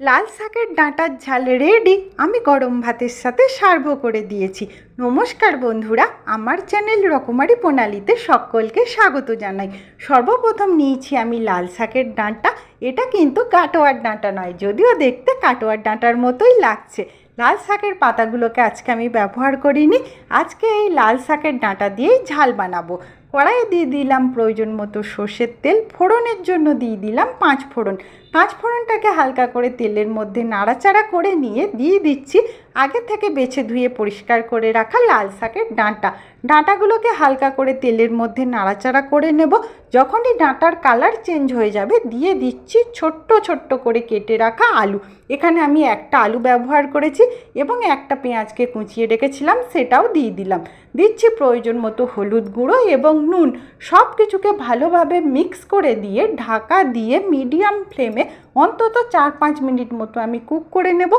লাল শাকের ডাঁটার ঝাল রেডি। আমি গরম ভাতের সাথে সার্ভ করে দিয়েছি। নমস্কার বন্ধুরা, আমার চ্যানেল রকমারি প্রণালীতে সকলকে স্বাগত জানাই। সর্বপ্রথম নিয়েছি আমি লাল শাকের ডাঁটা। এটা কিন্তু কাটোয়ার ডাঁটা নয়, যদিও দেখতে কাটোয়ার ডাঁটার মতোই লাগছে। লাল শাকের পাতাগুলোকে আজকে আমি ব্যবহার করিনি। আজকে এই লাল শাকের ডাঁটা দিয়েই ঝাল বানাবো। কড়াইয়ে দিয়ে দিলাম প্রয়োজন মতো সর্ষের তেল। ফোড়নের জন্য দিয়ে দিলাম 5 ফোড়ন। 5 ফোড়নটাকে হালকা করে তেলের মধ্যে নাড়াচাড়া করে নিয়ে দিয়ে দিচ্ছি আগে থেকে বেছে ধুয়ে পরিষ্কার করে রাখা লাল শাকের ডাঁটাগুলোকে হালকা করে তেলের মধ্যে নাড়াচাড়া করে নেব। যখনই ডাঁটার কালার চেঞ্জ হয়ে যাবে দিয়ে দিচ্ছি ছোট্ট ছোট্ট করে কেটে রাখা আলু। এখানে আমি একটা আলু ব্যবহার করেছি এবং একটা পেঁয়াজকে কুচিয়ে রেখেছিলাম, সেটাও দিয়ে দিলাম। দিচ্ছি প্রয়োজন মতো হলুদ গুঁড়ো এবং নুন। সব কিছুকে ভালোভাবে মিক্স করে দিয়ে ঢাকা দিয়ে মিডিয়াম ফ্লেমে অন্তত 4-5 মিনিট মতো আমি কুক করে নেব,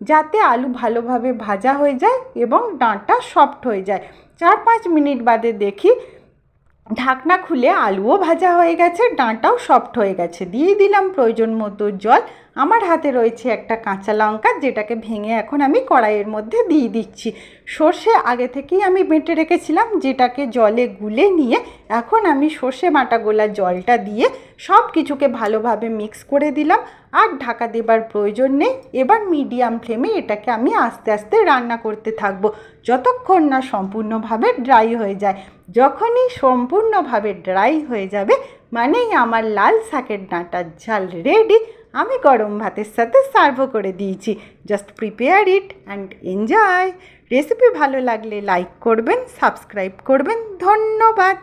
যাতে আলু ভালোভাবে ভাজা হয়ে যায় এবং ডাঁটা সফট হয়ে যায়। 4-5 মিনিট বাদে দেখি ঢাকনা খুলে আলুও ভাজা হয়ে গেছে, ডাঁটাও সফট হয়ে গেছে। দিয়ে দিলাম প্রয়োজন মতো জল। আমার হাতে রয়েছে একটা কাঁচা লঙ্কা, যেটাকে ভেঙে এখন আমি কড়াইয়ের মধ্যে দিয়ে দিচ্ছি। সর্ষে আগে থেকেই আমি বেটে রেখেছিলাম, যেটাকে জলে গুলে নিয়ে এখন আমি সর্ষে বাটা গোলা জলটা দিয়ে সব কিছুকে ভালোভাবে মিক্স করে দিলাম। আর ঢাকা দেবার প্রয়োজন নেই। এবার মিডিয়াম ফ্লেমে এটাকে আমি আস্তে আস্তে রান্না করতে থাকবো, যতক্ষণ না সম্পূর্ণভাবে ড্রাই হয়ে যায়। যখনই সম্পূর্ণভাবে ড্রাই হয়ে যাবে মানেই আমার লাল শাকের ডাঁটার ঝাল রেডি। আমি গরম ভাতের সাথে সার্ভ করে দিয়েছি। Just prepare it and enjoy. Recipe ভালো লাগলে লাইক করবেন, সাবস্ক্রাইব করবেন। ধন্যবাদ।